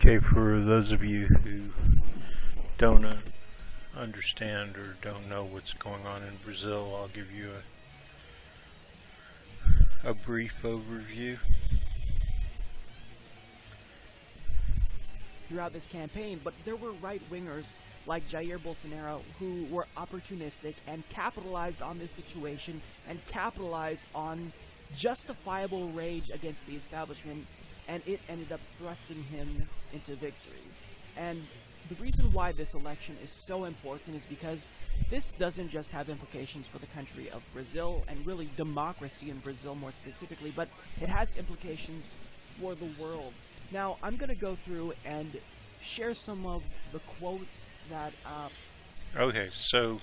Okay, for those of you who don't understand or don't know what's going on in Brazil, I'll give you a brief overview. Throughout this campaign, but there were right-wingers like Jair Bolsanaro who were opportunistic and capitalized on this situation and capitalized on justifiable rage against the establishment, and it ended up thrusting him into victory. And the reason why this election is so important is because this doesn't just have implications for the country of Brazil, and really democracy in Brazil more specifically, but it has implications for the world. Now, I'm going to go through and share some of the quotes that... Okay, so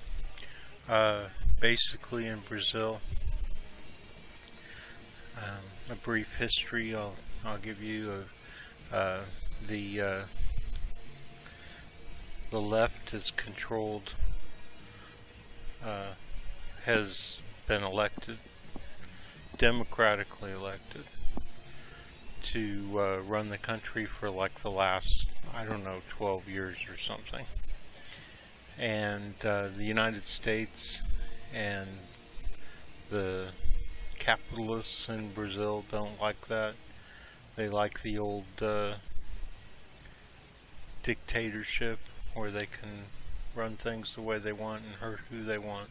basically in Brazil, a brief history I'll give you of the left is controlled, has been elected, democratically elected, to run the country for like the last, 12 years or something. And the United States and the capitalists in Brazil don't like that. They like the old dictatorship where they can run things the way they want and hurt who they want.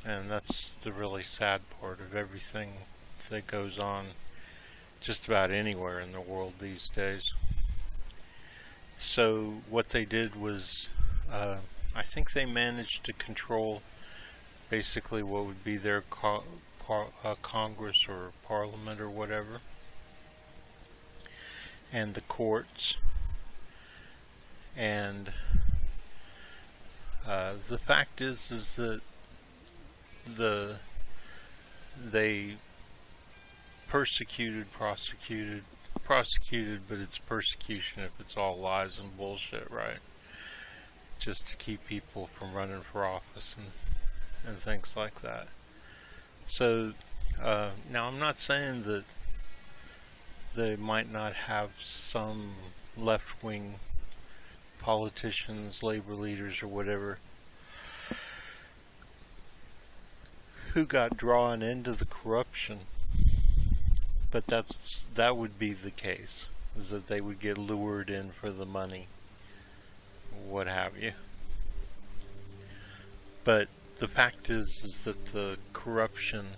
And that's the really sad part of everything that goes on just about anywhere in the world these days. So what they did was, I think they managed to control basically what would be their Congress or Parliament or whatever, and the courts, and the fact is that they prosecuted, but it's persecution if it's all lies and bullshit, right? Just to keep people from running for office and things like that. So now I'm not saying that they might not have some left-wing politicians, labor leaders or whatever, who got drawn into the corruption. But that would be the case, is that they would get lured in for the money, what have you. But the fact is that the corruption,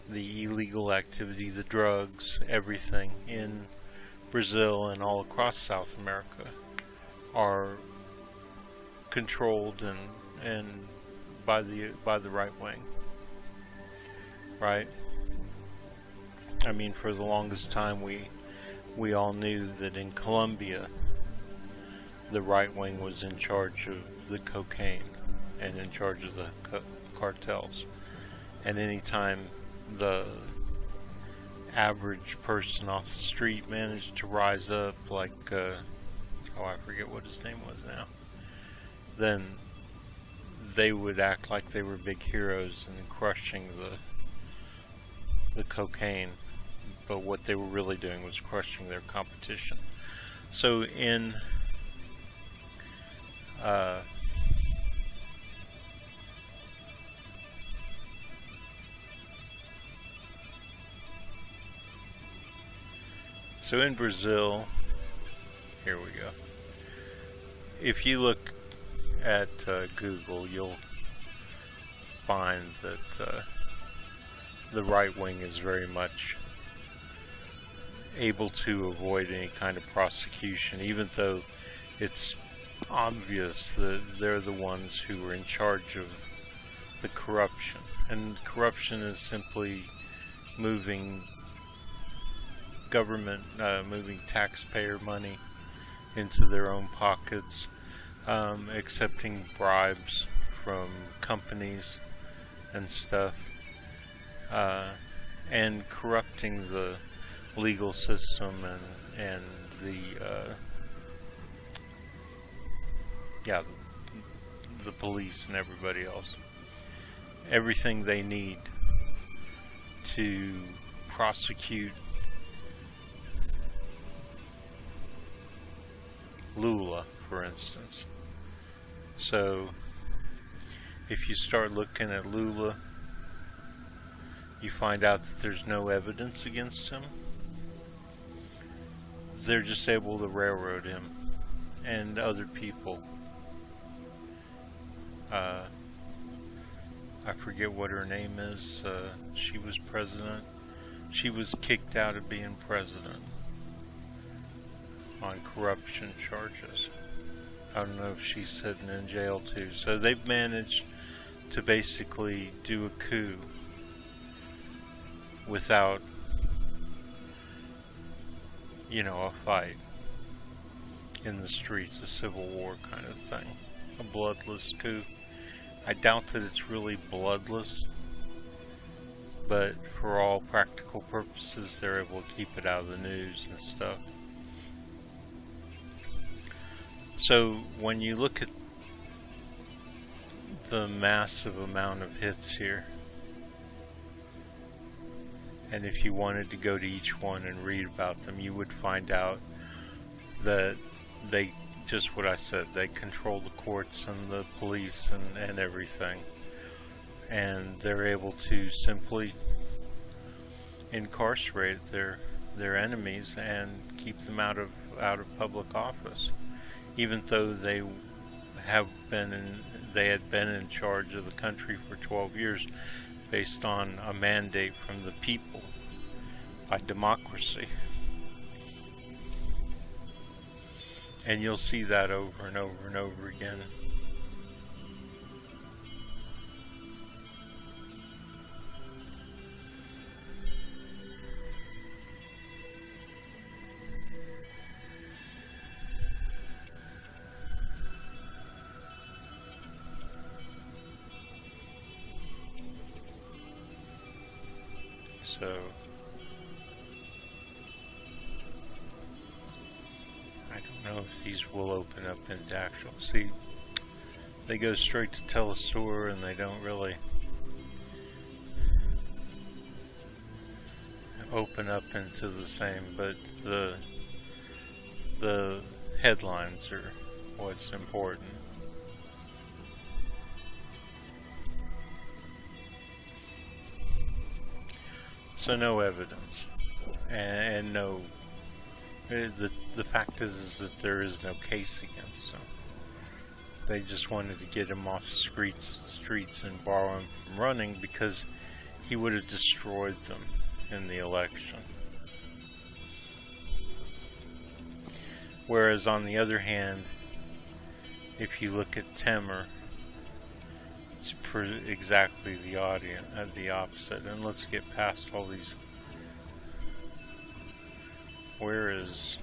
the illegal activity, the drugs, everything in Brazil and all across South America are controlled and by the right wing, right? I mean, for the longest time we all knew that in Colombia the right wing was in charge of the cocaine and in charge of the cartels, and anytime the average person off the street managed to rise up, like I forget what his name was now, then they would act like they were big heroes and crushing the cocaine, but what they were really doing was crushing their competition. So in Brazil, here we go. If you look at Google, you'll find that the right wing is very much able to avoid any kind of prosecution, even though it's obvious that they're the ones who are in charge of the corruption. And corruption is simply moving government, moving taxpayer money into their own pockets, accepting bribes from companies and stuff, and corrupting the legal system and the police and everybody else. Everything they need to prosecute Lula, for instance. So if you start looking at Lula, you find out that there's no evidence against him. They're just able to railroad him and other people. I forget what her name is. She was president. She was kicked out of being president on corruption charges. I don't know if she's sitting in jail too. So they've managed to basically do a coup without, a fight in the streets, a civil war kind of thing. A bloodless coup. I doubt that it's really bloodless, but for all practical purposes, they're able to keep it out of the news and stuff. So when you look at the massive amount of hits here, and if you wanted to go to each one and read about them, you would find out that they, just what I said, they control the courts and the police and everything. And they're able to simply incarcerate their enemies and keep them out of public office. Even though they had been in charge of the country for 12 years based on a mandate from the people by democracy. And you'll see that over and over and over again. So I don't know if these will open up into actual. See, they go straight to Telesur and they don't really open up into the same, but the headlines are what's important. So no evidence, and no. The fact is that there is no case against him. They just wanted to get him off the streets and borrow him from running because he would have destroyed them in the election. Whereas on the other hand, if you look at Temer, it's exactly the opposite. And let's get past all these. Where is...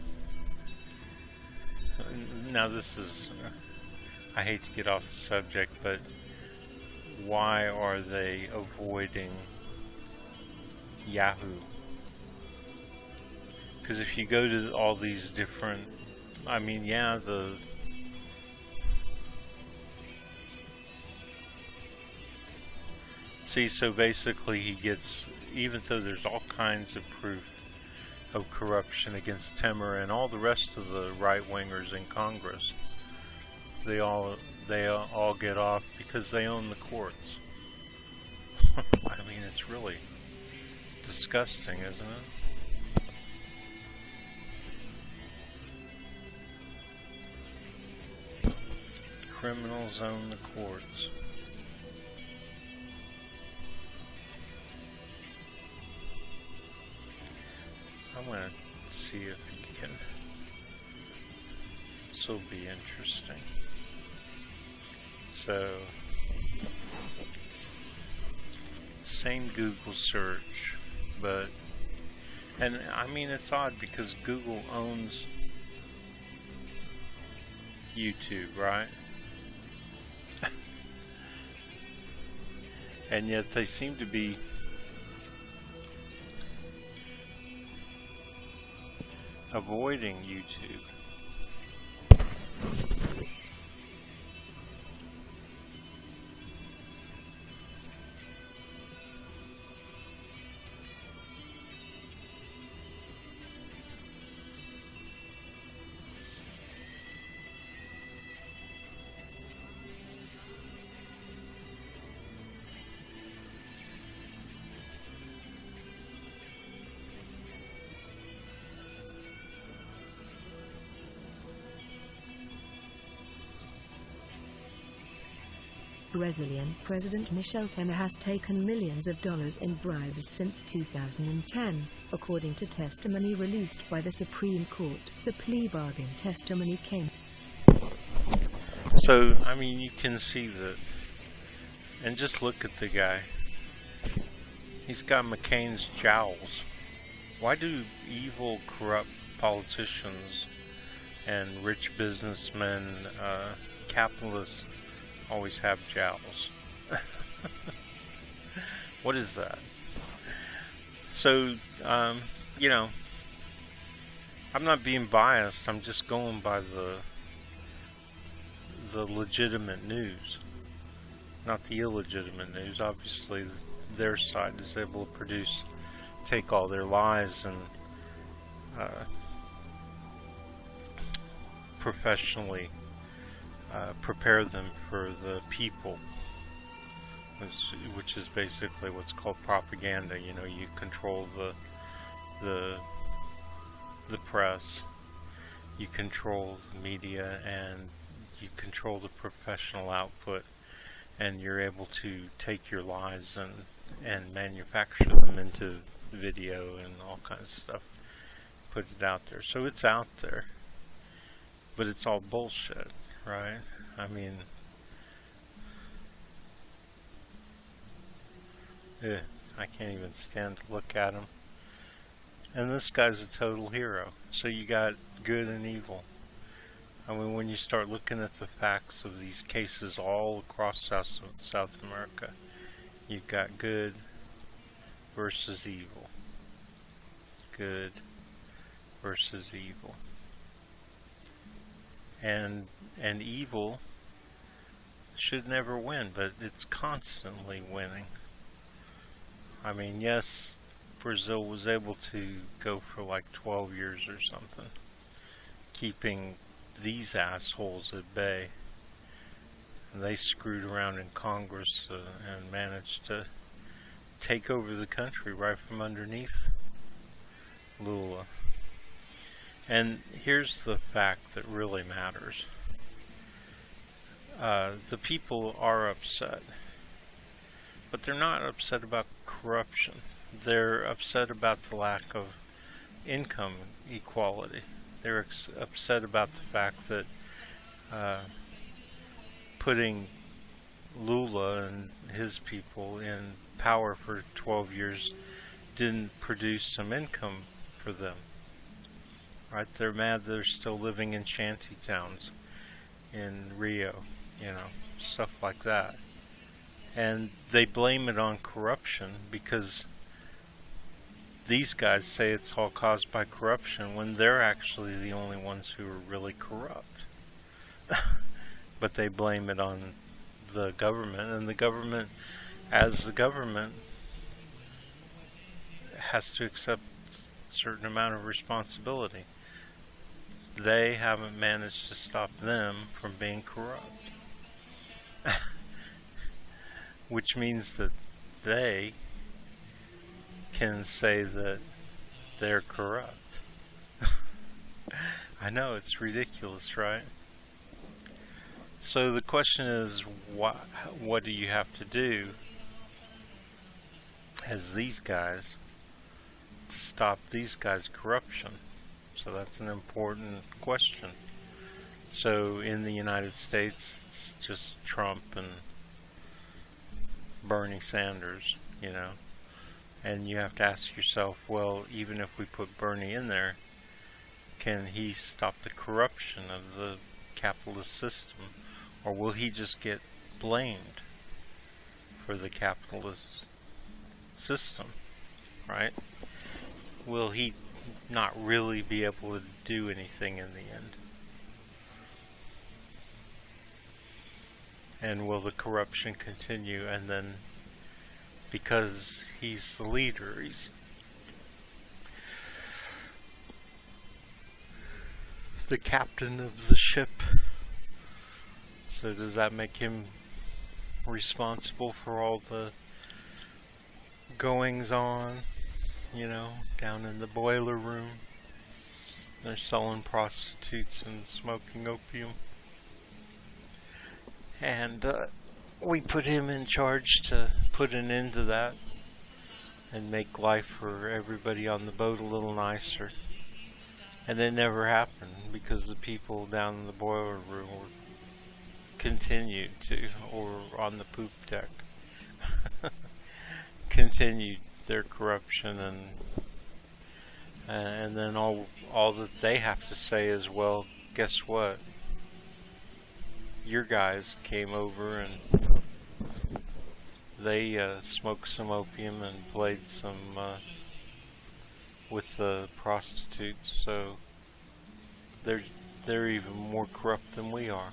Now this is... I hate to get off the subject, but why are they avoiding Yahoo? Because if you go to all these different... I mean, yeah, See, so basically he gets... Even though there's all kinds of proof of corruption against Temer and all the rest of the right-wingers in Congress, they all get off because they own the courts. I mean, it's really disgusting, isn't it? Criminals own the courts. I'm gonna see if we can. This will be interesting. So, same Google search, but, and I mean it's odd because Google owns YouTube, right? And yet they seem to be avoiding YouTube. Brazilian President Michel Temer has taken millions of dollars in bribes since 2010, according to testimony released by the Supreme Court. The plea bargain testimony came. So, I mean, you can see that. And just look at the guy. He's got McCain's jowls. Why do evil, corrupt politicians and rich businessmen, capitalists, always have jowls? What is that? So, you know, I'm not being biased. I'm just going by the legitimate news, not the illegitimate news. Obviously, their side is able to take all their lies and professionally prepare them for the people, which is basically what's called propaganda. You know, you control the press, you control the media, and you control the professional output, and you're able to take your lies and manufacture them into video and all kinds of stuff, put it out there. So it's out there, but it's all bullshit, right? I mean, I can't even stand to look at him. And this guy's a total hero. So you got good and evil. I mean, when you start looking at the facts of these cases all across South America, you've got good versus evil. Good versus evil. And evil should never win, but it's constantly winning. I mean, yes, Brazil was able to go for like 12 years or something, keeping these assholes at bay. And they screwed around in Congress and managed to take over the country right from underneath Lula. And here's the fact that really matters. The people are upset, but they're not upset about corruption. They're upset about the lack of income equality. They're upset about the fact that putting Lula and his people in power for 12 years didn't produce some income for them. Right? They're mad they're still living in shanty towns in Rio, you know, stuff like that. And they blame it on corruption because these guys say it's all caused by corruption when they're actually the only ones who are really corrupt. But they blame it on the government, and the government, as the government, has to accept a certain amount of responsibility. They haven't managed to stop them from being corrupt. Which means that they can say that they're corrupt. I know, it's ridiculous, right? So the question is, what do you have to do as these guys to stop these guys' corruption? So that's an important question. So in the United States, it's just Trump and Bernie Sanders, you know. And you have to ask yourself, well, even if we put Bernie in there, can he stop the corruption of the capitalist system? Or will he just get blamed for the capitalist system, right? Will he not really be able to do anything in the end? And will the corruption continue? And then, because he's the leader, he's the captain of the ship, so does that make him responsible for all the goings on, you know, down in the boiler room? They're selling prostitutes and smoking opium. And we put him in charge to put an end to that and make life for everybody on the boat a little nicer. And it never happened because the people down in the boiler room continued to, or on the poop deck, continued their corruption, and then all that they have to say is, well, guess what? Your guys came over and they smoked some opium and played some with the prostitutes, so they're even more corrupt than we are.